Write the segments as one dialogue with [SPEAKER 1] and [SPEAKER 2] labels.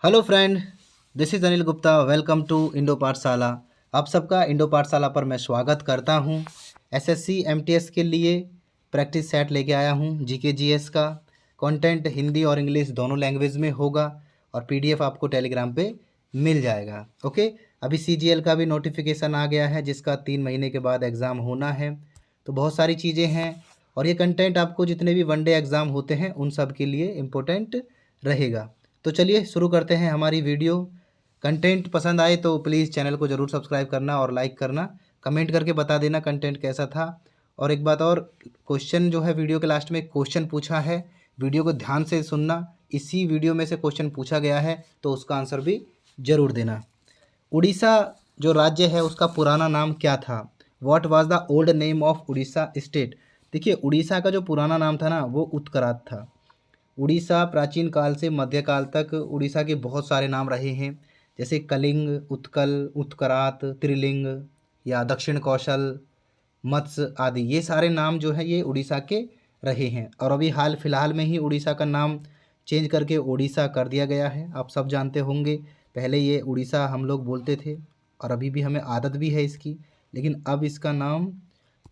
[SPEAKER 1] Hello friend, this is Anil Gupta. Welcome to Indo Pathshala. आप सबका Indo पाठशाला पर मैं स्वागत करता हूं। एसएससी एमटीएस के लिए प्रैक्टिस सेट लेके आया हूं। जीके जीएस का कंटेंट हिंदी और इंग्लिश दोनों लैंग्वेज में होगा और पीडीएफ आपको टेलीग्राम पे मिल जाएगा। ओके, अभी सीजीएल का भी नोटिफिकेशन आ गया है जिसका 3 महीने के बाद एग्ज़ाम होना है। तो बहुत सारी चीज़ें हैं और ये कंटेंट आपको जितने भी वनडे एग्ज़ाम होते हैं उन सब के लिए इम्पोर्टेंट रहेगा। तो चलिए शुरू करते हैं हमारी वीडियो। कंटेंट पसंद आए तो प्लीज़ चैनल को ज़रूर सब्सक्राइब करना और लाइक करना, कमेंट करके बता देना कंटेंट कैसा था। और एक बात और, क्वेश्चन जो है वीडियो के लास्ट में क्वेश्चन पूछा है, वीडियो को ध्यान से सुनना। इसी वीडियो में से क्वेश्चन पूछा गया है तो उसका आंसर भी ज़रूर देना। उड़ीसा जो राज्य है उसका पुराना नाम क्या था? What was the old name of Orissa state? देखिए, उड़ीसा का जो पुराना नाम था ना वो उत्करात था। उड़ीसा प्राचीन काल से मध्यकाल तक उड़ीसा के बहुत सारे नाम रहे हैं, जैसे कलिंग, उत्कल, उत्करात, त्रिलिंग या दक्षिण कौशल, मत्स्य आदि। ये सारे नाम जो है ये उड़ीसा के रहे हैं और अभी हाल फिलहाल में ही उड़ीसा का नाम चेंज करके ओडिशा कर दिया गया है। आप सब जानते होंगे, पहले ये उड़ीसा हम लोग बोलते थे और अभी भी हमें आदत भी है इसकी, लेकिन अब इसका नाम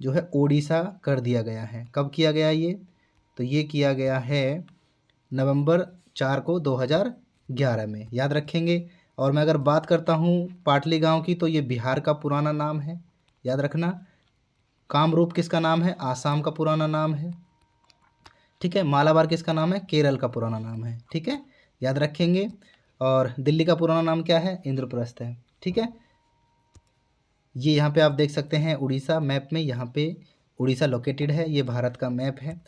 [SPEAKER 1] जो है ओडिशा कर दिया गया है। कब किया गया ये? तो ये किया गया है नवंबर 4 को 2011 में, याद रखेंगे। और मैं अगर बात करता हूँ पाटली गांव की तो ये बिहार का पुराना नाम है, याद रखना। कामरूप किसका नाम है? आसाम का पुराना नाम है, ठीक है। मालाबार किसका नाम है? केरल का पुराना नाम है, ठीक है, याद रखेंगे। और दिल्ली का पुराना नाम क्या है? इंद्रप्रस्थ है, ठीक है। ये यहाँ पे आप देख सकते हैं उड़ीसा मैप में, यहाँ पे उड़ीसा लोकेटेड है, ये भारत का मैप है।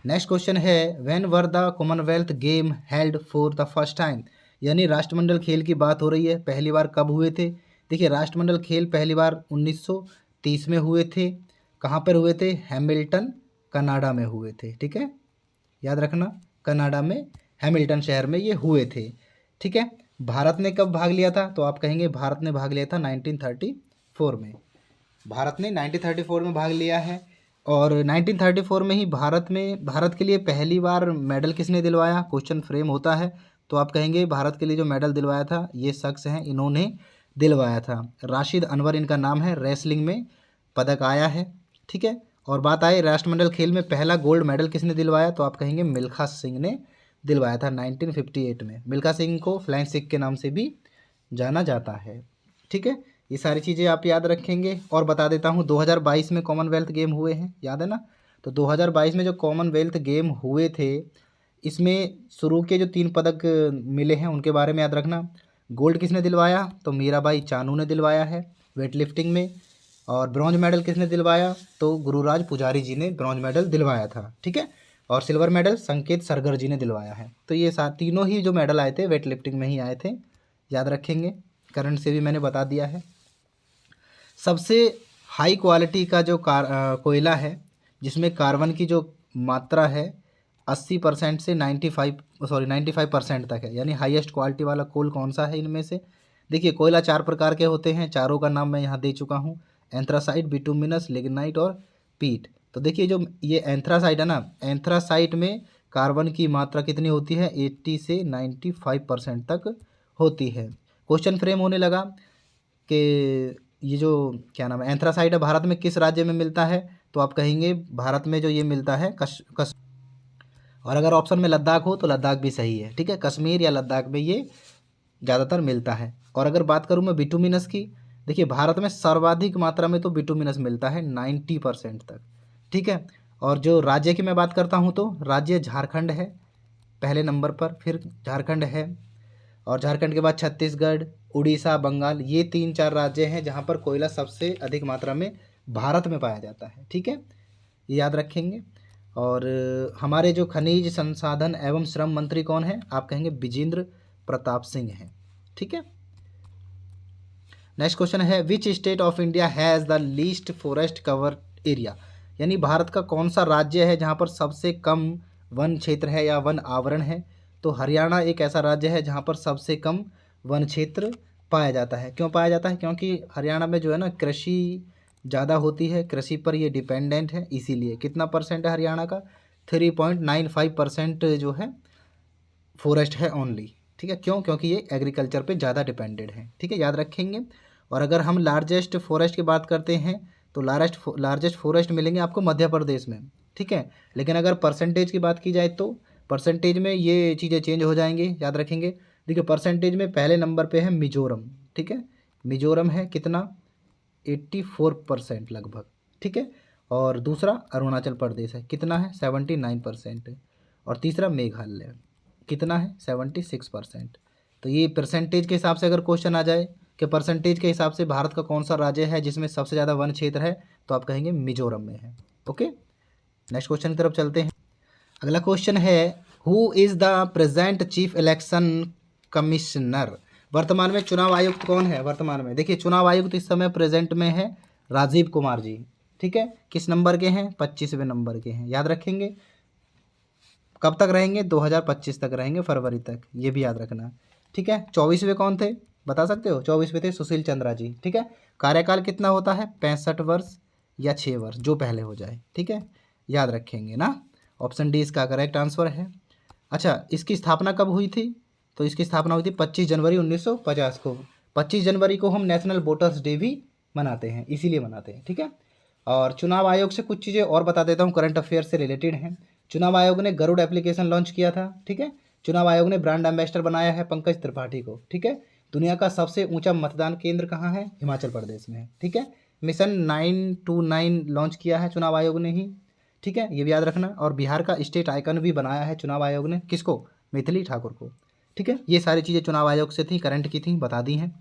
[SPEAKER 1] नेक्स्ट क्वेश्चन है, when were the Commonwealth game held for the first time? यानी राष्ट्रमंडल खेल की बात हो रही है, पहली बार कब हुए थे? देखिए, राष्ट्रमंडल खेल पहली बार 1930 में हुए थे। कहाँ पर हुए थे? हैमिल्टन, कनाडा में हुए थे, ठीक है, याद रखना। कनाडा में हैमिल्टन शहर में ये हुए थे, ठीक है। भारत ने कब भाग लिया था? तो आप कहेंगे भारत ने भाग लिया था 1934 में। भारत ने 1934 में भाग लिया है और 1934 में ही भारत के लिए पहली बार मेडल किसने दिलवाया? क्वेश्चन फ्रेम होता है तो आप कहेंगे भारत के लिए जो मेडल दिलवाया था ये शख्स हैं, इन्होंने दिलवाया था। राशिद अनवर इनका नाम है, रेसलिंग में पदक आया है, ठीक है। और बात आए राष्ट्रमंडल खेल में पहला गोल्ड मेडल किसने दिलवाया? तो आप कहेंगे मिल्खा सिंह ने दिलवाया था 1958 में। मिल्खा सिंह को फ्लाइंग सिख के नाम से भी जाना जाता है, ठीक है। ये सारी चीज़ें आप याद रखेंगे। और बता देता हूँ 2022 में कॉमनवेल्थ गेम हुए हैं, याद है ना। तो 2022 में जो कॉमनवेल्थ गेम हुए थे इसमें शुरू के जो 3 पदक मिले हैं उनके बारे में याद रखना। गोल्ड किसने दिलवाया? तो मीराबाई चानू ने दिलवाया है वेट लिफ्टिंग में। और ब्रॉन्ज मेडल किसने दिलवाया? तो गुरुराज पुजारी जी ने ब्रॉन्ज मेडल दिलवाया था, ठीक है। और सिल्वर मेडल संकेत सरगर जी ने दिलवाया है। तो ये तीनों ही जो मेडल आए थे वेट लिफ्टिंग में ही आए थे, याद रखेंगे। करंट से भी मैंने बता दिया है। सबसे हाई क्वालिटी का जो कोयला है जिसमें कार्बन की जो मात्रा है 80% से 95% तक है, यानी हाईएस्ट क्वालिटी वाला कोल कौन सा है इनमें से? देखिए, कोयला 4 प्रकार के होते हैं, चारों का नाम मैं यहाँ दे चुका हूँ, एंथ्रासाइट, बिटुमिनस, लिग्नाइट और पीट। तो देखिए, जो ये एंथ्रासाइट है ना, एंथ्रासाइट में कार्बन की मात्रा कितनी होती है? 80 से 95% तक होती है। क्वेश्चन फ्रेम होने लगा कि ये जो क्या नाम है एंथ्रासाइट है भारत में किस राज्य में मिलता है? तो आप कहेंगे भारत में जो ये मिलता है कश और अगर ऑप्शन में लद्दाख हो तो लद्दाख भी सही है, ठीक है। कश्मीर या लद्दाख में ये ज़्यादातर मिलता है। और अगर बात करूँ मैं बिटुमिनस की, देखिए भारत में सर्वाधिक मात्रा में तो बिटुमिनस मिलता है 90% तक, ठीक है। और जो राज्य की मैं बात करता हूँ तो राज्य झारखंड है पहले नंबर पर, फिर झारखंड है और झारखंड के बाद छत्तीसगढ़, उड़ीसा, बंगाल, ये 3-4 राज्य हैं जहाँ पर कोयला सबसे अधिक मात्रा में भारत में पाया जाता है, ठीक है, ये याद रखेंगे। और हमारे जो खनिज संसाधन एवं श्रम मंत्री कौन है? आप कहेंगे विजेंद्र प्रताप सिंह हैं, ठीक है। नेक्स्ट क्वेश्चन है, which state of India has the least forest cover area? यानी भारत का कौन सा राज्य है जहाँ पर सबसे कम वन क्षेत्र है या वन आवरण है? तो हरियाणा एक ऐसा राज्य है जहाँ पर सबसे कम वन क्षेत्र पाया जाता है। क्यों पाया जाता है? क्योंकि हरियाणा में जो है ना कृषि ज़्यादा होती है, कृषि पर ये डिपेंडेंट है, इसीलिए। कितना परसेंट है हरियाणा का? 3.95% जो है फॉरेस्ट है ओनली, ठीक है, क्यों? क्योंकि ये एग्रीकल्चर पे ज़्यादा डिपेंडेड है। ठीक है, याद रखेंगे। और अगर हम लार्जेस्ट फॉरेस्ट की बात करते हैं तो लार्जेस्ट फॉरेस्ट मिलेंगे आपको मध्य प्रदेश में। ठीक है, लेकिन अगर परसेंटेज की बात की जाए तो परसेंटेज में ये चीज़ें चेंज हो जाएंगी, याद रखेंगे। देखिए परसेंटेज में पहले नंबर पे है मिजोरम। ठीक है, मिजोरम है कितना, 84% लगभग। ठीक है, और दूसरा अरुणाचल प्रदेश है, कितना है, 79%। और तीसरा मेघालय, कितना है, 76%। तो ये परसेंटेज के हिसाब से अगर क्वेश्चन आ जाए कि परसेंटेज के हिसाब से भारत का कौन सा राज्य है जिसमें सबसे ज़्यादा वन क्षेत्र है, तो आप कहेंगे मिजोरम में है। ओके, नेक्स्ट क्वेश्चन की तरफ चलते हैं। अगला क्वेश्चन है, who is the present chief election commissioner? वर्तमान में चुनाव आयुक्त कौन है? वर्तमान में देखिए चुनाव आयुक्त इस समय प्रेजेंट में है राजीव कुमार जी। ठीक है, किस नंबर के हैं? 25वें नंबर के हैं, याद रखेंगे। कब तक रहेंगे? 2025 तक रहेंगे, फरवरी तक, ये भी याद रखना। ठीक है, 24वें कौन थे, बता सकते हो? 24वें थे सुशील चंद्रा जी। ठीक है, कार्यकाल कितना होता है? 65 वर्ष या 6 वर्ष, जो पहले हो जाए। ठीक है, याद रखेंगे ना। ऑप्शन डी इसका करेक्ट आंसर है। अच्छा, इसकी स्थापना कब हुई थी? तो इसकी स्थापना हुई थी 25 जनवरी 1950 को। 25 जनवरी को हम नेशनल वोटर्स डे भी मनाते हैं, इसीलिए मनाते हैं। ठीक है, और चुनाव आयोग से कुछ चीज़ें और बता देता हूँ, करंट अफेयर से रिलेटेड हैं। चुनाव आयोग ने गरुड़ एप्लीकेशन लॉन्च किया था। ठीक है, चुनाव आयोग ने ब्रांड एम्बेसडर बनाया है पंकज त्रिपाठी को। ठीक है, दुनिया का सबसे ऊंचा मतदान केंद्र कहाँ है? हिमाचल प्रदेश में है। ठीक है, मिशन 929 लॉन्च किया है चुनाव आयोग ने ही। ठीक है, ये भी याद रखना। और बिहार का स्टेट आइकन भी बनाया है चुनाव आयोग ने, किसको? मिथिली ठाकुर को। ठीक है, ये सारी चीज़ें चुनाव आयोग से थी, करंट की थी, बता दी हैं।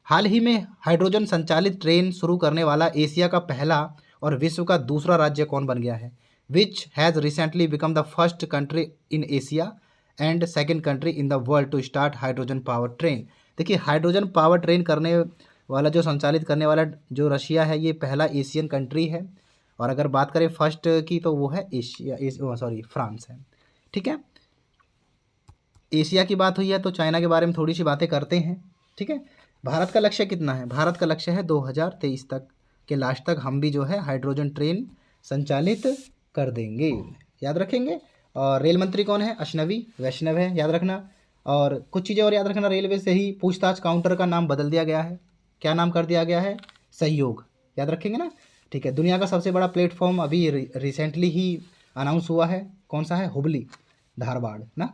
[SPEAKER 1] हाल ही में हाइड्रोजन संचालित ट्रेन शुरू करने वाला एशिया का पहला और विश्व का दूसरा राज्य कौन बन गया है? Which has recently become the first country in Asia and second country in the world to start hydrogen power train? देखिए हाइड्रोजन पावर ट्रेन करने वाला, जो संचालित करने वाला जो रशिया है, ये पहला एशियन कंट्री है। और अगर बात करें फर्स्ट की तो वो है फ्रांस है। ठीक है, एशिया की बात हुई है तो चाइना के बारे में थोड़ी सी बातें करते हैं। ठीक है, भारत का लक्ष्य कितना है? भारत का लक्ष्य है 2023 तक के लास्ट तक हम भी जो है हाइड्रोजन ट्रेन संचालित कर देंगे, याद रखेंगे। और रेल मंत्री कौन है? अश्विनी वैष्णव है, याद रखना। और कुछ चीज़ें और याद रखना, रेलवे से ही पूछताछ काउंटर का नाम बदल दिया गया है। क्या नाम कर दिया गया है? सहयोग, याद रखेंगे ना। ठीक है, दुनिया का सबसे बड़ा प्लेटफॉर्म अभी रिसेंटली ही अनाउंस हुआ है, कौन सा है? हुबली धारवाड़ ना।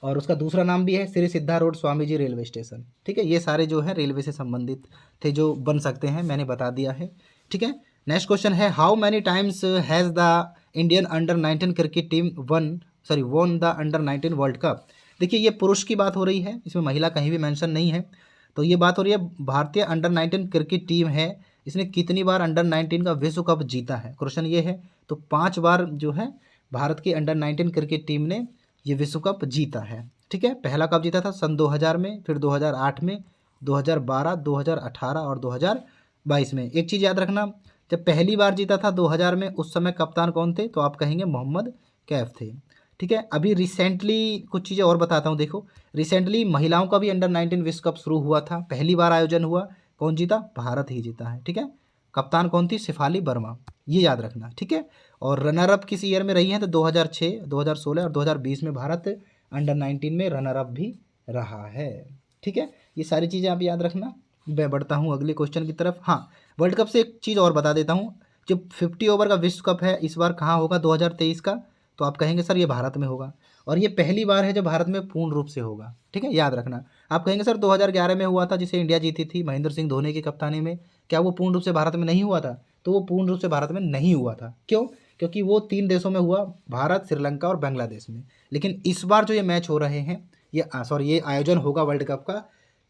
[SPEAKER 1] और उसका दूसरा नाम भी है श्री सिद्धा road Swami ji railway station. ठीक है, ये सारे जो है रेलवे से संबंधित थे, जो बन सकते हैं, मैंने बता दिया है। ठीक है, नेक्स्ट क्वेश्चन है, how many times has the Indian under 19 cricket team won the under 19 world cup? देखिए ये पुरुष की बात हो रही है, इसमें महिला कहीं भी मेंशन नहीं है। तो ये बात हो रही है भारतीय अंडर 19 क्रिकेट टीम है, इसने कितनी बार अंडर 19 का विश्व कप जीता है? क्वेश्चन ये है। तो 5 बार जो है भारत की अंडर 19 क्रिकेट टीम ने ये विश्व कप जीता है। ठीक है, पहला कप जीता था सन 2000 में, फिर 2008 में, 2012, 2018 और 2022 में। एक चीज़ याद रखना, जब पहली बार जीता था 2000 में, उस समय कप्तान कौन थे? तो आप कहेंगे मोहम्मद कैफ थे। ठीक है, अभी रिसेंटली कुछ चीज़ें और बताता हूँ। देखो रिसेंटली महिलाओं का भी अंडर 19 विश्व कप शुरू हुआ था, पहली बार आयोजन हुआ, कौन जीता? भारत ही जीता है। ठीक है, कप्तान कौन थी? शेफाली वर्मा, ये याद रखना। ठीक है, और रनर अप किस ईयर में रही हैं? तो 2006, 2016 और 2020 में भारत अंडर 19 में रनर अप भी रहा है। ठीक है, ये सारी चीज़ें आप याद रखना। मैं बढ़ता हूँ अगले क्वेश्चन की तरफ। हाँ, वर्ल्ड कप से एक चीज़ और बता देता हूँ, जो 50 ओवर का विश्व कप है इस बार कहाँ होगा 2023 का? तो आप कहेंगे सर ये भारत में होगा, और ये पहली बार है जो भारत में पूर्ण रूप से होगा। ठीक है, याद रखना। आप कहेंगे सर 2011 में हुआ था जिसे इंडिया जीती थी महेंद्र सिंह धोनी की कप्तानी में, क्या वो पूर्ण रूप से भारत में नहीं हुआ था? तो वो पूर्ण रूप से भारत में नहीं हुआ था। क्यों? क्योंकि वो 3 देशों में हुआ, भारत, श्रीलंका और बांग्लादेश में। लेकिन इस बार जो ये मैच हो रहे हैं, ये आयोजन होगा वर्ल्ड कप का,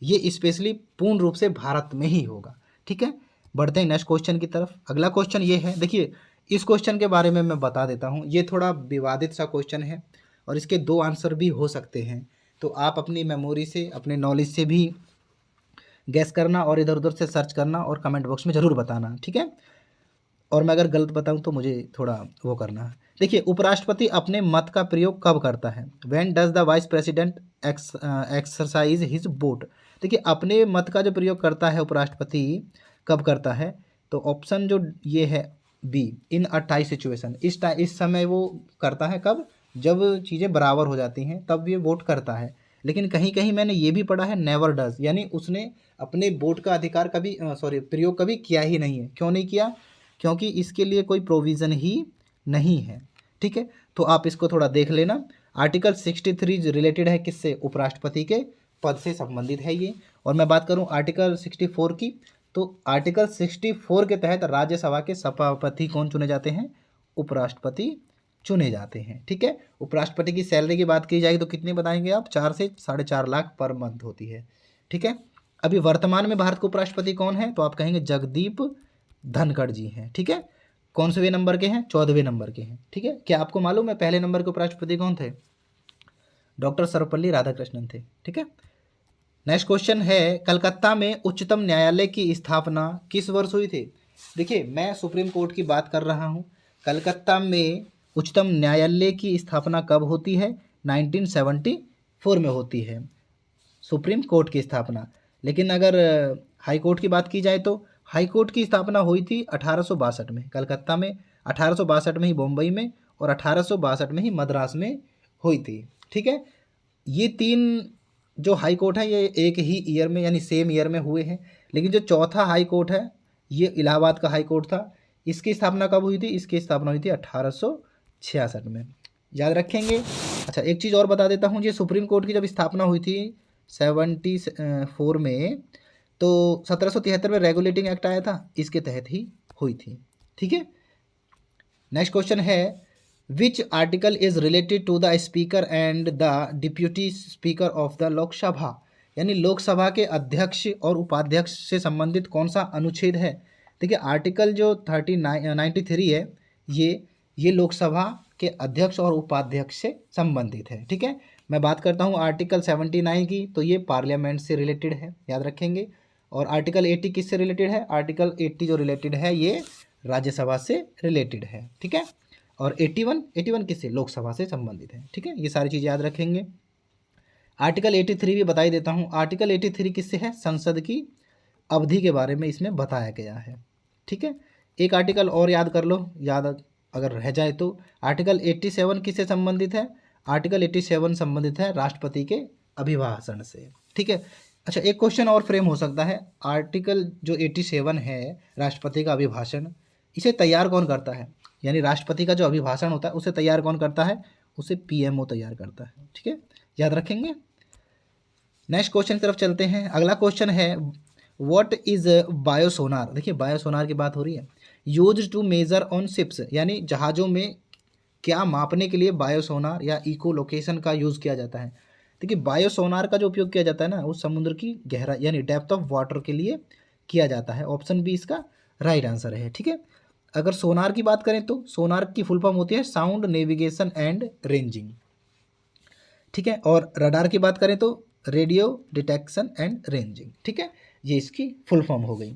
[SPEAKER 1] ये स्पेशली पूर्ण रूप से भारत में ही होगा। ठीक है, बढ़ते हैं नेक्स्ट क्वेश्चन की तरफ। अगला क्वेश्चन ये है, देखिए इस क्वेश्चन के बारे में मैं बता देता हूँ, ये थोड़ा विवादित सा क्वेश्चन है और इसके 2 आंसर भी हो सकते हैं। तो आप अपनी मेमोरी से, अपने नॉलेज से भी गैस करना और इधर उधर से सर्च करना और कमेंट बॉक्स में ज़रूर बताना। ठीक है, और मैं अगर गलत बताऊं तो मुझे थोड़ा वो करना है। देखिए उपराष्ट्रपति अपने मत का प्रयोग कब करता है? When does the vice president exercise his vote? देखिए अपने मत का जो प्रयोग करता है उपराष्ट्रपति, कब करता है? तो ऑप्शन जो ये है B, in a tie situation, इस समय वो करता है। कब? जब चीज़ें बराबर हो जाती हैं तब ये वोट करता है। लेकिन कहीं कहीं मैंने ये भी पढ़ा है नेवर डज, यानी उसने अपने वोट का अधिकार कभी प्रयोग कभी किया ही नहीं है। क्यों नहीं किया? क्योंकि इसके लिए कोई प्रोविज़न ही नहीं है। ठीक है, तो आप इसको थोड़ा देख लेना। आर्टिकल 63 रिलेटेड है किससे? उपराष्ट्रपति के पद से संबंधित है ये। और मैं बात करूं आर्टिकल 64 की, तो आर्टिकल 64 के तहत राज्यसभा के सभापति कौन चुने जाते हैं? उपराष्ट्रपति चुने जाते हैं। ठीक है, उपराष्ट्रपति की सैलरी की बात की जाएगी तो कितनी बताएंगे आप? 4 से 4.5 लाख पर मंथ होती है। ठीक है, अभी वर्तमान में भारत के उपराष्ट्रपति कौन है? तो आप कहेंगे जगदीप धनखड़ जी हैं। ठीक है, कौन से नंबर के हैं? 14वें नंबर के हैं। ठीक है, क्या आपको मालूम है पहले नंबर के उपराष्ट्रपति कौन थे? डॉक्टर सर्वपल्ली राधाकृष्णन थे। ठीक है, नेक्स्ट क्वेश्चन है, कलकत्ता में उच्चतम न्यायालय की स्थापना किस वर्ष हुई थी? देखिए, मैं सुप्रीम कोर्ट की बात कर रहा हूँ। कलकत्ता में उच्चतम न्यायालय की स्थापना कब होती है? 1974 में होती है सुप्रीम कोर्ट की स्थापना। लेकिन अगर हाई कोर्ट की बात की जाए तो हाई कोर्ट की स्थापना हुई थी 1862 में कलकत्ता में, 1862 में ही बम्बई में, और 1862 में ही मद्रास में हुई थी। ठीक है, ये 3 जो हाई कोर्ट है ये एक ही ईयर में यानी सेम ईयर में हुए हैं। लेकिन जो चौथा हाई कोर्ट है ये इलाहाबाद का हाई कोर्ट था। इसकी स्थापना कब हुई थी? इसकी स्थापना हुई थी 1866 में। याद रखेंगे। अच्छा, एक चीज़ और बता देता हूँ, ये सुप्रीम कोर्ट की जब स्थापना हुई थी 74 में, तो 1773 में रेगुलेटिंग एक्ट आया था, इसके तहत ही हुई थी। ठीक है, नेक्स्ट क्वेश्चन है, which article is related to the speaker and the deputy speaker of the Lok Sabha, यानी लोकसभा के अध्यक्ष और उपाध्यक्ष से संबंधित कौन सा अनुच्छेद है? देखिए, आर्टिकल जो 93 है ये लोकसभा के अध्यक्ष और उपाध्यक्ष से संबंधित है। ठीक है, मैं बात करता हूँ आर्टिकल 79 की, तो ये पार्लियामेंट से रिलेटेड है, याद रखेंगे। और आर्टिकल 80 किससे रिलेटेड है? आर्टिकल 80 जो रिलेटेड है ये राज्यसभा से रिलेटेड है। ठीक है, और 81 किससे? लोकसभा से संबंधित है। ठीक है, ये सारी चीज़ याद रखेंगे। आर्टिकल 83 भी बता ही देता हूँ। आर्टिकल 83 किससे है? संसद की अवधि के बारे में इसमें बताया गया है। ठीक है, एक आर्टिकल और याद कर लो, याद अगर रह जाए तो। आर्टिकल 87 किससे संबंधित है? आर्टिकल 87 संबंधित है राष्ट्रपति के अभिभाषण से। ठीक है, अच्छा, एक क्वेश्चन और फ्रेम हो सकता है, आर्टिकल जो 87 है राष्ट्रपति का अभिभाषण, इसे तैयार कौन करता है? यानी राष्ट्रपति का जो अभिभाषण होता है उसे तैयार कौन करता है? उसे पीएमओ तैयार करता है। ठीक है, याद रखेंगे। नेक्स्ट क्वेश्चन की तरफ चलते हैं। अगला क्वेश्चन है, व्हाट इज बायोसोनार? देखिए, बायोसोनार की बात हो रही है। Used to measure on ships, यानी जहाज़ों में क्या मापने के लिए बायोसोनार या इको लोकेशन का यूज़ किया जाता है? देखिए, बायोसोनार का जो उपयोग किया जाता है ना, वो समुद्र की गहराई यानी डेप्थ ऑफ वाटर के लिए किया जाता है। ऑप्शन बी इसका राइट आंसर है। ठीक है, अगर सोनार की बात करें तो सोनार की फुल फॉर्म होती है साउंड नेविगेशन एंड रेंजिंग। ठीक है, और रडार की बात करें तो रेडियो डिटेक्शन एंड रेंजिंग। ठीक है, ये इसकी फुल फॉर्म हो गई।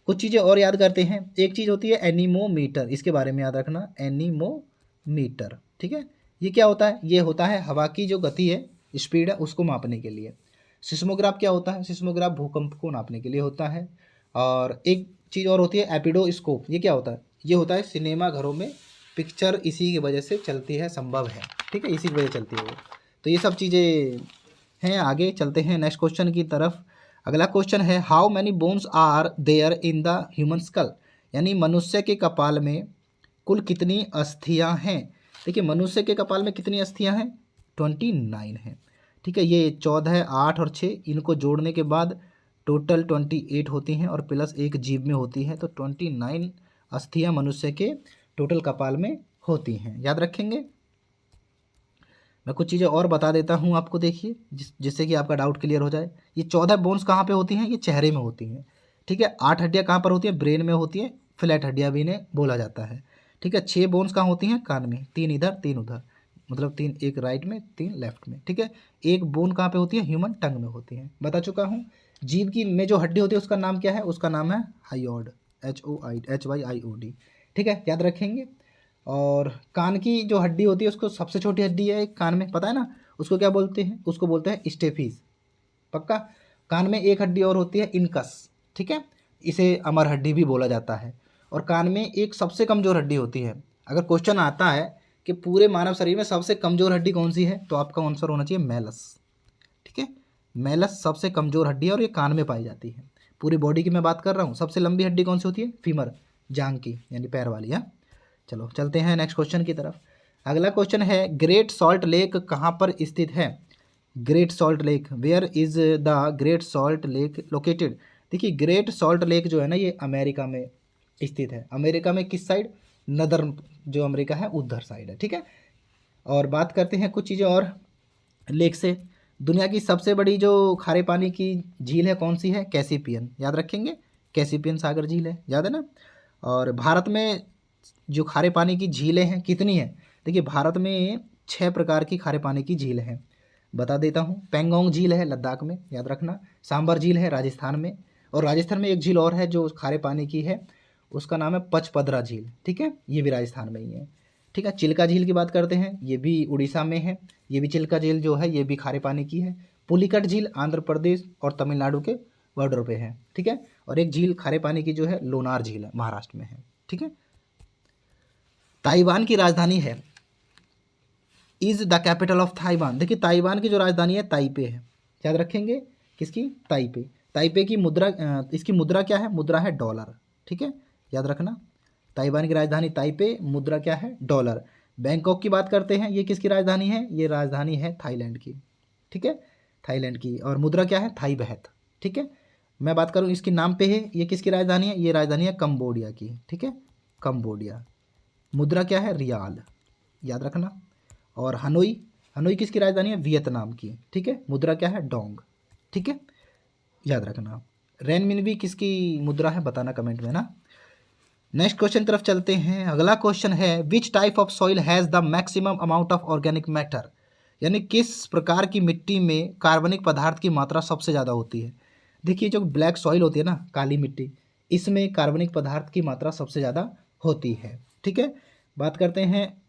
[SPEAKER 1] कुछ चीज़ें और याद करते हैं। एक चीज़ होती है एनीमोमीटर, इसके बारे में याद रखना, एनीमोमीटर। ठीक है, ये क्या होता है? ये होता है हवा की जो गति है, स्पीड है, उसको मापने के लिए। सिस्मोग्राफ क्या होता है? सिस्मोग्राफ भूकंप को नापने के लिए होता है। और एक चीज़ और होती है एपिडोस्कोप, ये क्या होता है? ये होता है सिनेमा घरों में पिक्चर इसी की वजह से चलती है, संभव है। ठीक है, इसी की वजह से चलती है वो। तो ये सब चीज़ें हैं। आगे चलते हैं नेक्स्ट क्वेश्चन की तरफ। अगला क्वेश्चन है, how many bones are there in the human skull, यानी मनुष्य के कपाल में कुल कितनी अस्थियां हैं? देखिए, मनुष्य के कपाल में कितनी अस्थियां हैं? 29 हैं। ठीक है, ये 14, 8 और 6 इनको जोड़ने के बाद टोटल 28 होती हैं और प्लस एक जीभ में होती है, तो 29 अस्थियां मनुष्य के टोटल कपाल में होती हैं। याद रखेंगे। मैं कुछ चीज़ें और बता देता हूँ आपको, देखिए जिससे कि आपका डाउट क्लियर हो जाए। ये 14 बोन्स कहाँ पे होती हैं? ये चेहरे में होती हैं। ठीक है, 8 हड्डियाँ कहाँ पर होती हैं? ब्रेन में होती हैं, फ्लैट हड्डियाँ भी इन्हें बोला जाता है। ठीक है, 6 बोन्स कहाँ होती हैं? कान में, 3 इधर 3 उधर, मतलब 3 एक राइट में 3 लेफ्ट में। ठीक है, एक बोन कहाँ पे होती है? ह्यूमन टंग में होती है, बता चुका हूँ। जीभ की में जो हड्डी होती है उसका नाम क्या है? उसका नाम है हाइयोड, HYIOD। ठीक है, याद रखेंगे। और कान की जो हड्डी होती है उसको सबसे छोटी हड्डी है कान में, पता है ना, उसको क्या बोलते हैं? उसको बोलते हैं स्टेफीज। पक्का। कान में एक हड्डी और होती है इनकस। ठीक है, इसे अमर हड्डी भी बोला जाता है। और कान में एक सबसे कमज़ोर हड्डी होती है। अगर क्वेश्चन आता है कि पूरे मानव शरीर में सबसे कमज़ोर हड्डी कौन सी है, तो आपका आंसर होना चाहिए मैलस। ठीक ठीक है। मेलस सबसे कमज़ोर हड्डी है और ये कान में पाई जाती है। पूरी बॉडी की मैं बात कर रहा हूँ। सबसे लंबी हड्डी कौन सी होती है? फीमर, जांग की, यानी पैर वाली। हाँ, चलो चलते हैं नेक्स्ट क्वेश्चन की तरफ। अगला क्वेश्चन है, ग्रेट सॉल्ट लेक कहाँ पर स्थित है? Great Salt Lake, where is the Great Salt Lake located? देखिए, ग्रेट सॉल्ट लेक जो है ना, ये अमेरिका में स्थित है। अमेरिका में किस साइड? नदर्न जो अमेरिका है उधर साइड है, ठीक है। और बात करते हैं कुछ चीज़ें और लेक से। दुनिया की सबसे बड़ी जो खारे पानी की झील है कौन सी है? कैसिपियन, याद रखेंगे, कैसिपियन सागर झील है, याद है ना। और भारत में जो खारे पानी की झीलें हैं कितनी हैं? देखिए, भारत में 6 प्रकार की खारे पानी की झील हैं, बता देता हूँ। पेंगोंग झील है लद्दाख में, याद रखना। सांबर झील है राजस्थान में, और राजस्थान में एक झील और है जो खारे पानी की है, उसका नाम है पचपदरा झील, ठीक है, ये भी राजस्थान में ही है, ठीक है। चिल्का झील की बात करते हैं, ये भी उड़ीसा में है, ये भी चिल्का झील जो है ये भी खारे पानी की है। पुलिकट झील आंध्र प्रदेश और तमिलनाडु के बॉर्डर पे है, ठीक है। और एक झील खारे पानी की जो है लोनार झील है, महाराष्ट्र में है, ठीक है। ताइवान की राजधानी है, is the capital of Taiwan. देखिए, ताइवान की जो राजधानी है ताइपे है, याद रखेंगे, किसकी? ताइपे। ताइपे की मुद्रा इसकी मुद्रा क्या है? मुद्रा है डॉलर, ठीक है, याद रखना। ताइवान की राजधानी ताइपे, मुद्रा क्या है? डॉलर। बैंकॉक की बात करते हैं, ये किसकी राजधानी है? ये राजधानी है थाईलैंड की, ठीक है, थाईलैंड की, और मुद्रा क्या है? थाई बहत, ठीक है। मैं बात करूँ इसके नाम पे है, ये किसकी राजधानी है? ये राजधानी है कंबोडिया की, ठीक है, कंबोडिया। मुद्रा क्या है? रियाल, याद रखना। और हनोई, हनोई किसकी राजधानी है? वियतनाम की, ठीक है, मुद्रा क्या है? डोंग, ठीक है, याद रखना। रेनमिनबी किसकी मुद्रा है? बताना कमेंट में ना। नेक्स्ट क्वेश्चन तरफ चलते हैं। अगला क्वेश्चन है, which type of soil has the maximum amount of organic matter? यानी किस प्रकार की मिट्टी में कार्बनिक पदार्थ की मात्रा सबसे ज़्यादा होती है? देखिए, जो ब्लैक सॉइल होती है ना, काली मिट्टी, इसमें कार्बनिक पदार्थ की मात्रा सबसे ज़्यादा होती है, ठीक है। बात करते हैं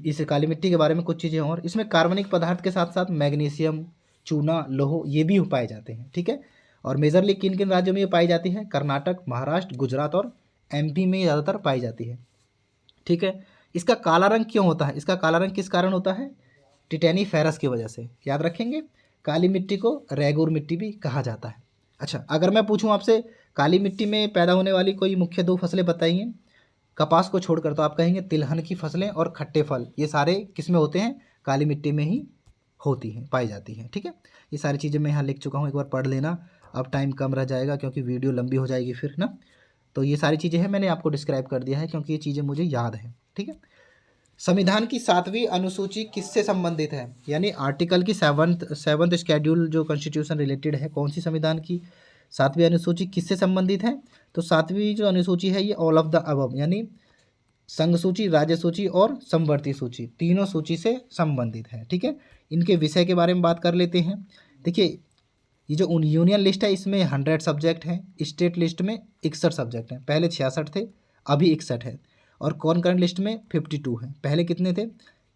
[SPEAKER 1] इस काली मिट्टी के बारे में कुछ चीज़ें और। इसमें कार्बनिक पदार्थ के साथ साथ मैग्नीशियम, चूना, लोह ये भी पाए जाते हैं, ठीक है। और मेजरली किन किन राज्यों में ये पाई जाती है? कर्नाटक, महाराष्ट्र, गुजरात और एमपी में ज़्यादातर पाई जाती है, ठीक है। इसका काला रंग क्यों होता है? इसका काला रंग किस कारण होता है? टिटेनी फेरस की वजह से, याद रखेंगे। काली मिट्टी को रेगूर मिट्टी भी कहा जाता है। अच्छा, अगर मैं पूछूं आपसे, काली मिट्टी में पैदा होने वाली कोई मुख्य 2 फसलें बताइए, कपास को छोड़कर, तो आप कहेंगे तिलहन की फसलें और खट्टे फल, ये सारे किस में होते हैं? काली मिट्टी में ही होती हैं, पाई जाती हैं, ठीक है। ये सारी चीज़ें मैं यहाँ लिख चुका हूँ, एक बार पढ़ लेना। अब टाइम कम रह जाएगा क्योंकि वीडियो लंबी हो जाएगी फिर ना। तो ये सारी चीज़ें हैं, मैंने आपको डिस्क्राइब कर दिया है क्योंकि ये चीज़ें मुझे याद हैं, ठीक है। संविधान की 7वीं अनुसूची किससे संबंधित है? यानी आर्टिकल की सेवंथ शेड्यूल जो कॉन्स्टिट्यूशन रिलेटेड है, कौन सी संविधान की 7वीं अनुसूची किससे संबंधित है? तो 7वीं जो अनुसूची है ये ऑल ऑफ द अबव, यानी संघ सूची, राज्य सूची और समवर्ती सूची, तीनों सूची से संबंधित है, ठीक है। इनके विषय के बारे में बात कर लेते हैं। देखिए, ये जो यूनियन लिस्ट है इसमें 100 सब्जेक्ट हैं, स्टेट लिस्ट में 61 सब्जेक्ट हैं। पहले 66 थे, अभी 61 है। और कॉन्करेंट लिस्ट में 52 है। पहले कितने थे?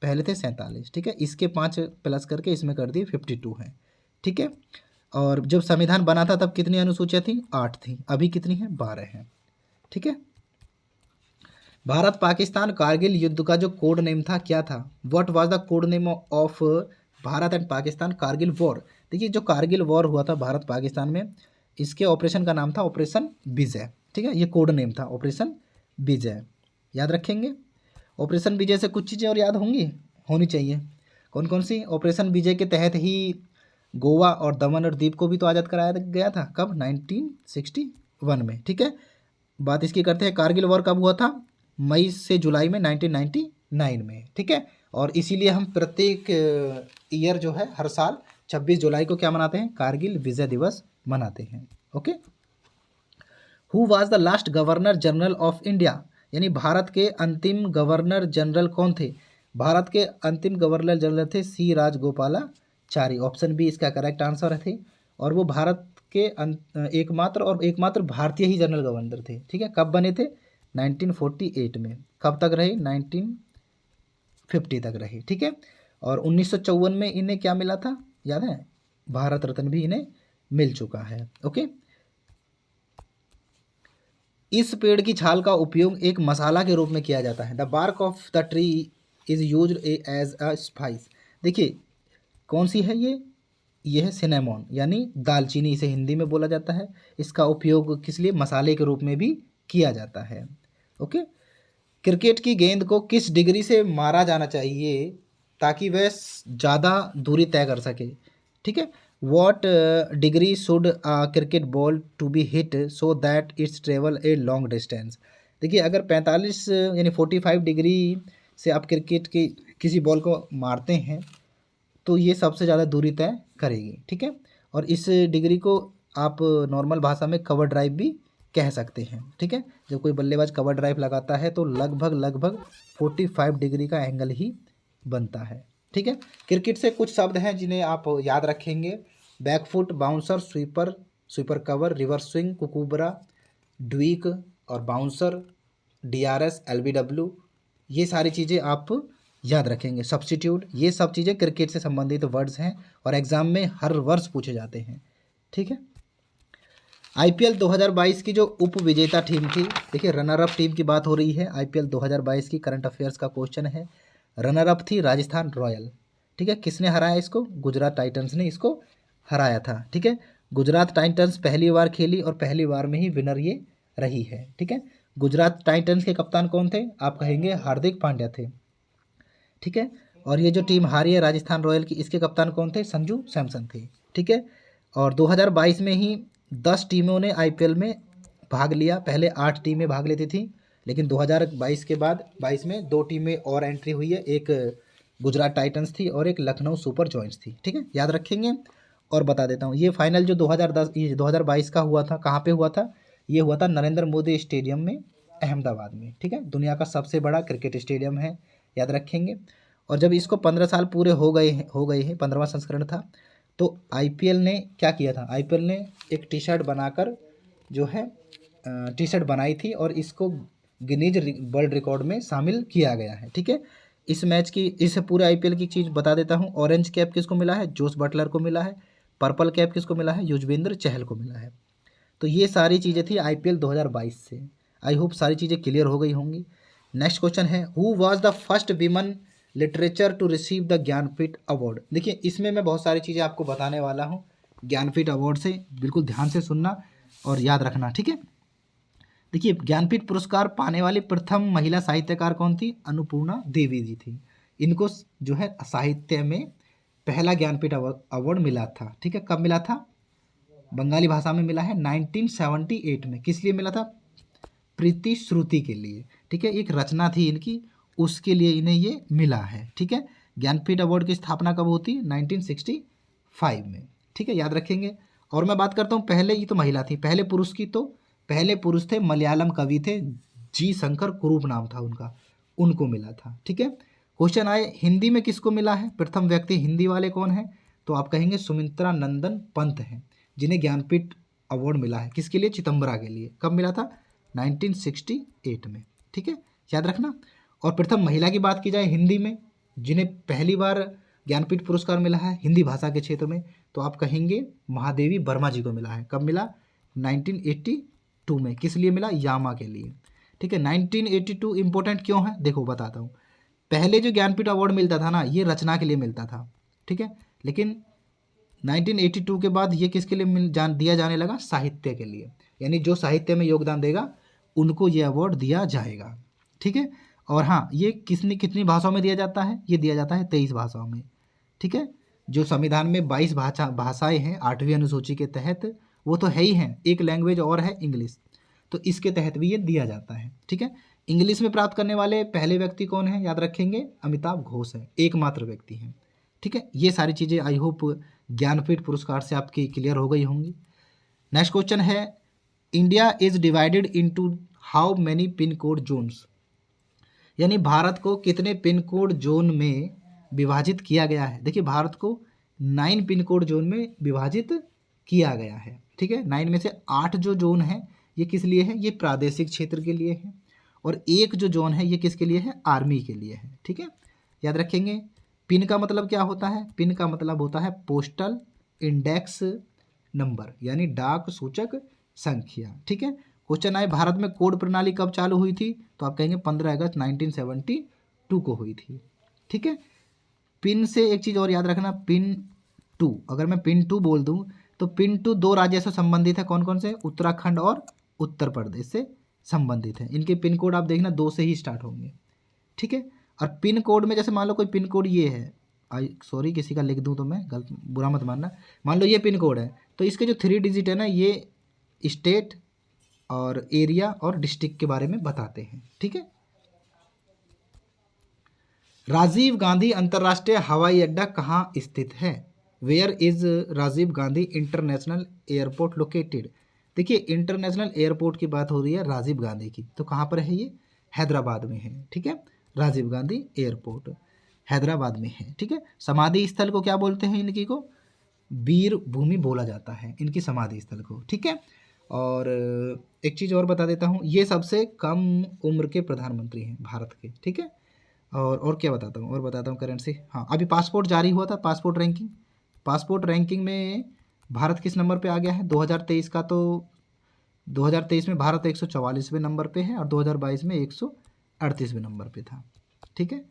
[SPEAKER 1] पहले थे 47, ठीक है। इसके 5 प्लस करके इसमें कर दिए 52 है, ठीक है। और जब संविधान बना था तब कितनी अनुसूचियाँ थी? 8 थी। अभी कितनी है? 12 है, ठीक है। भारत पाकिस्तान कारगिल युद्ध का जो कोड नेम था क्या था? What was the code name of Bharat and Pakistan Kargil war? देखिए, जो कारगिल वॉर हुआ था भारत पाकिस्तान में, इसके ऑपरेशन का नाम था ऑपरेशन विजय, ठीक है। ये कोड नेम था ऑपरेशन विजय, याद रखेंगे। ऑपरेशन विजय से कुछ चीज़ें और याद होनी चाहिए। कौन कौन सी? ऑपरेशन विजय के तहत ही गोवा और दमन और दीव को भी तो आज़ाद कराया गया था। कब? 1961 में, ठीक है। बात इसकी करते हैं, कारगिल वॉर कब हुआ था? मई से जुलाई में 1999 में, ठीक है। और इसीलिए हम प्रत्येक ईयर जो है, हर साल 26 जुलाई को क्या मनाते हैं? कारगिल विजय दिवस मनाते हैं, okay. Who was the last governor general of India? यानी भारत के अंतिम गवर्नर जनरल कौन थे? भारत के अंतिम गवर्नर जनरल थे सी राजगोपालाचारी। ऑप्शन बी इसका करेक्ट आंसर थे। और वो भारत के एकमात्र भारतीय ही जनरल गवर्नर थे, ठीक है। कब बने थे? 1948 में। कब तक रहे? 1950 तक रहे, ठीक है। और 1954 में इन्हें क्या मिला था, याद है? भारत रत्न भी इन्हें मिल चुका है, ओके। इस पेड़ की छाल का उपयोग एक मसाला के रूप में किया जाता है। The bark of the tree is used as a spice. देखिए, कौन सी है ये? ये है सिनेमॉन यानी दालचीनी, इसे हिंदी में बोला जाता है। इसका उपयोग किस लिए, मसाले के रूप में भी किया जाता है। ओके। क्रिकेट की गेंद को किस डिग्री से मारा जाना चाहिए ताकि वह ज़्यादा दूरी तय कर सके, ठीक है। What degree should cricket ball to be hit so that its travel a long distance. देखिए अगर 45 यानी 45 डिग्री से आप क्रिकेट की किसी बॉल को मारते हैं तो ये सबसे ज़्यादा दूरी तय करेगी, ठीक है। और इस डिग्री को आप नॉर्मल भाषा में कवर ड्राइव भी कह सकते हैं, ठीक है। जब कोई बल्लेबाज कवर ड्राइव लगाता है तो लगभग 45 डिग्री का एंगल ही बनता है, ठीक है। क्रिकेट से कुछ शब्द हैं जिन्हें आप याद रखेंगे। Back foot, bouncer, sweeper, sweeper cover, reverse swing, Kookaburra, ड्वीक और बाउंसर, DRS, LBW, ये सारी चीज़ें आप याद रखेंगे। सब्स्टिट्यूट, ये सब चीज़ें क्रिकेट से संबंधित वर्ड्स हैं और एग्ज़ाम में हर वर्ष पूछे जाते हैं, ठीक है। IPL 2022 की जो उप विजेता टीम थी, देखिए रनर अप टीम की बात हो रही है। IPL 2022 की करंट अफेयर्स का क्वेश्चन है। रनर अप थी राजस्थान रॉयल, ठीक है। किसने हराया इसको, गुजरात टाइटंस ने इसको हराया था, ठीक है। गुजरात टाइटंस पहली बार खेली और पहली बार में ही विनर ये रही है, ठीक है। गुजरात टाइटंस के कप्तान कौन थे, आप कहेंगे हार्दिक पांड्या थे, ठीक है। और ये जो टीम हारी है राजस्थान रॉयल की, इसके कप्तान कौन थे, संजू सैमसन थे, ठीक है। और 2022 में ही 10 टीमों ने IPL में भाग लिया। पहले 8 टीमें भाग लेती थी, लेकिन 2022 के बाद 22 में 2 टीमें और एंट्री हुई है। एक गुजरात टाइटंस थी और एक लखनऊ सुपर जॉइंट्स थी, ठीक है। याद रखेंगे। और बता देता हूँ, ये फाइनल जो 2022 का हुआ था, कहाँ पे हुआ था, ये हुआ था नरेंद्र मोदी स्टेडियम में, अहमदाबाद में, ठीक है। दुनिया का सबसे बड़ा क्रिकेट स्टेडियम है, याद रखेंगे। और जब इसको 15 साल पूरे हो गए हैं, 15वां संस्करण था, तो IPL ने क्या किया था, IPL ने एक टी शर्ट बनाकर जो है टी शर्ट बनाई थी और इसको गिनीज वर्ल्ड रिकॉर्ड में शामिल किया गया है, ठीक है। इस मैच की, इस पूरे IPL की चीज़ बता देता हूँ। ऑरेंज कैप किसको मिला है, जोस बटलर को मिला है। पर्पल कैप किसको मिला है, युजवेंद्र चहल को मिला है। तो ये सारी चीज़ें थी IPL 2022 से। आई होप सारी चीज़ें क्लियर हो गई होंगी। नेक्स्ट क्वेश्चन है, who was the first women literature to receive the Jnanpith award. देखिए इसमें मैं बहुत सारी चीज़ें आपको बताने वाला हूँ ज्ञानपीठ अवार्ड से, बिल्कुल ध्यान से सुनना और याद रखना, ठीक है। देखिए ज्ञानपीठ पुरस्कार पाने वाली प्रथम महिला साहित्यकार कौन थी, अन्नपूर्णा देवी जी थी। इनको जो है साहित्य में पहला ज्ञानपीठ अवार्ड मिला था, ठीक है। कब मिला था, बंगाली भाषा में मिला है 1978 में। किस लिए मिला था, प्रीति श्रुति के लिए, ठीक है। एक रचना थी इनकी, उसके लिए इन्हें ये मिला है, ठीक है। ज्ञानपीठ अवार्ड की स्थापना कब होती है, 1965 में, ठीक है, याद रखेंगे। और मैं बात करता हूँ, पहले ये तो महिला थी, पहले पुरुष की, तो पहले पुरुष थे मलयालम कवि थे, जी शंकर कुरूप नाम था उनका, उनको मिला था, ठीक है। क्वेश्चन आए हिंदी में किसको मिला है, प्रथम व्यक्ति हिंदी वाले कौन है, तो आप कहेंगे सुमित्रा नंदन पंत हैं, जिन्हें ज्ञानपीठ अवार्ड मिला है। किसके लिए, चितंबरा के लिए। कब मिला था, 1968 में, ठीक है, याद रखना। और प्रथम महिला की बात की जाए हिंदी में, जिन्हें पहली बार ज्ञानपीठ पुरस्कार मिला है हिंदी भाषा के क्षेत्र में, तो आप कहेंगे महादेवी वर्मा जी को मिला है। कब मिला, 1982 में। किस लिए मिला, यामा के लिए, ठीक है। 1982 इंपॉर्टेंट क्यों है, देखो बताता हूँ। पहले जो ज्ञानपीठ अवार्ड मिलता था ना, ये रचना के लिए मिलता था, ठीक है। लेकिन 1982 के बाद ये किसके लिए दिया जाने लगा, साहित्य के लिए, यानी जो साहित्य में योगदान देगा उनको ये अवार्ड दिया जाएगा, ठीक है। और हाँ, ये कितनी भाषाओं में दिया जाता है, ये दिया जाता है 23 भाषाओं में, ठीक है। जो संविधान में 22 भाषाएं हैं 8वीं अनुसूची के तहत, वो तो है ही हैं, एक लैंग्वेज और है इंग्लिश, तो इसके तहत भी ये दिया जाता है, ठीक है। इंग्लिश में प्राप्त करने वाले पहले व्यक्ति कौन है, याद रखेंगे अमिताभ घोष है, एकमात्र व्यक्ति हैं, ठीक है। ये सारी चीज़ें आई होप ज्ञानपीठ पुरस्कार से आपकी क्लियर हो गई होंगी। नेक्स्ट क्वेश्चन है, India is divided into how many pin code zones, यानी भारत को कितने पिन कोड जोन में विभाजित किया गया है। देखिए भारत को 9 पिन कोड जोन में विभाजित किया गया है, ठीक है। 9 में से 8 जो जोन है ये किस लिए है, ये प्रादेशिक क्षेत्र के लिए है, और एक जो जोन है ये किसके लिए है, आर्मी के लिए है, ठीक है, याद रखेंगे। पिन का मतलब क्या होता है, पिन का मतलब होता है पोस्टल इंडेक्स नंबर, यानी डाक सूचक संख्या, ठीक है। क्वेश्चन आए भारत में कोड प्रणाली कब चालू हुई थी, तो आप कहेंगे 15 अगस्त 1972 को हुई थी, ठीक है। पिन से एक चीज़ और याद रखना, पिन टू, अगर मैं पिन 2 बोल दूँ तो पिन 2 दो राज्य से संबंधित है। कौन कौन से? उत्तराखंड और उत्तर प्रदेश से संबंधित है। इनके पिन कोड आप देखना 2 से ही स्टार्ट होंगे, ठीक है। और पिन कोड में जैसे मान लो कोई पिन कोड ये है, सॉरी किसी का लिख दूँ तो मैं गलत, बुरा मत मानना। मान लो ये पिन कोड है तो इसके जो 3 डिजिट है ना, ये स्टेट और एरिया और डिस्ट्रिक्ट के बारे में बताते हैं, ठीक है। राजीव गांधी अंतर्राष्ट्रीय हवाई अड्डा कहाँ स्थित है? Where is Rajiv Gandhi international airport located? देखिए इंटरनेशनल एयरपोर्ट की बात हो रही है राजीव गांधी की, तो कहाँ पर है ये? हैदराबाद में है, ठीक है। राजीव गांधी एयरपोर्ट हैदराबाद में है, ठीक है। समाधि स्थल को क्या बोलते हैं? इनकी को वीर भूमि बोला जाता है, इनकी समाधि स्थल को, ठीक है। और एक चीज़ और बता देता हूँ, ये सबसे कम उम्र के प्रधानमंत्री हैं भारत के, ठीक है। और क्या बताता हूँ, और बताता हूँ करेंसी। हाँ, अभी पासपोर्ट जारी हुआ था, पासपोर्ट रैंकिंग में भारत किस नंबर पे आ गया है 2023 का? तो 2023 में भारत 144वें नंबर पे है और 2022 में 138वें नंबर पे था, ठीक है।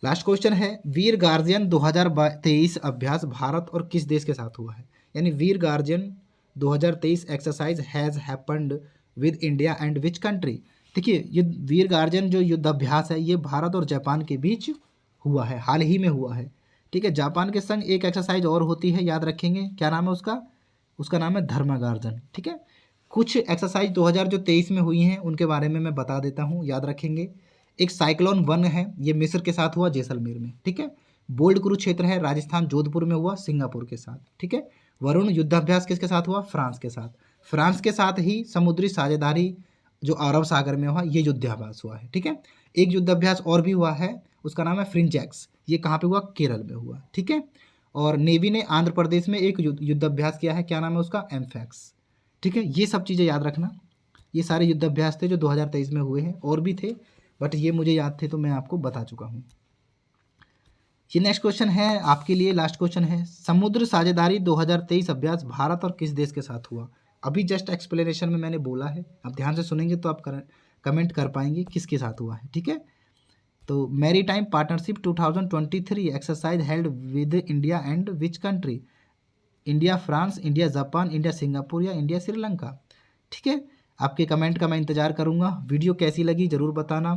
[SPEAKER 1] लास्ट क्वेश्चन है, वीर गार्जियन 2023 अभ्यास भारत और किस देश के साथ हुआ है? यानी Veer guardian 2023 exercise has happened with India and which country? देखिए ये वीर गार्जियन जो युद्धाभ्यास है ये भारत और जापान के बीच हुआ है, हाल ही में हुआ है, ठीक है। जापान के संग एक एक्सरसाइज और होती है, याद रखेंगे, क्या नाम है उसका? उसका नाम है धर्मगार्जन, ठीक है। कुछ एक्सरसाइज 2023 में हुई हैं उनके बारे में मैं बता देता हूँ, याद रखेंगे। एक साइक्लोन 1 है, ये मिस्र के साथ हुआ, जैसलमेर में, ठीक है। बोल्ड कुरुक्षेत्र है, राजस्थान जोधपुर में हुआ, सिंगापुर के साथ, ठीक है। वरुण युद्धाभ्यास किसके साथ हुआ? फ्रांस के साथ। फ्रांस के साथ ही समुद्री साझेदारी जो अरब सागर में हुआ, ये युद्धाभ्यास हुआ है, ठीक है। एक युद्धाभ्यास और भी हुआ है, उसका नाम है फ्रिंजैक्स, ये कहाँ पे हुआ? केरल में हुआ, ठीक है। और नेवी ने आंध्र प्रदेश में एक युद्धाभ्यास किया है, क्या नाम है उसका? एम्फैक्स, ठीक है। ये सब चीज़ें याद रखना, ये सारे युद्धाभ्यास थे जो 2023 में हुए हैं, और भी थे बट ये मुझे याद थे तो मैं आपको बता चुका हूँ। ये नेक्स्ट क्वेश्चन है आपके लिए, लास्ट क्वेश्चन है, समुद्र साझेदारी 2023 अभ्यास भारत और किस देश के साथ हुआ? अभी जस्ट एक्सप्लेनेशन में मैंने बोला है, आप ध्यान से सुनेंगे तो आप कमेंट कर पाएंगे किसके साथ हुआ है, ठीक है। तो Mary time partnership 2023 exercise held with India and which country? India France, India Japan, India Singapore या इंडिया श्रीलंका? ठीक है, आपके कमेंट का मैं इंतज़ार करूँगा। वीडियो कैसी लगी ज़रूर बताना,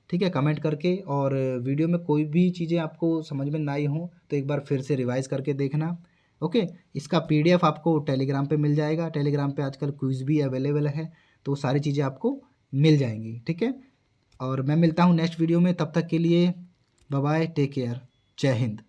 [SPEAKER 1] ठीक है, कमेंट करके। और वीडियो में कोई भी चीज़ें आपको समझ में ना आई हो तो एक बार फिर से रिवाइज़ करके देखना, ओके। इसका PDF आपको टेलीग्राम पे मिल जाएगा, टेलीग्राम पे आजकल क्विज़ भी अवेलेबल है, तो सारी चीज़ें आपको मिल जाएंगी, ठीक है। और मैं मिलता हूँ नेक्स्ट वीडियो में, तब तक के लिए बाय बाय, टेक केयर, जय हिंद।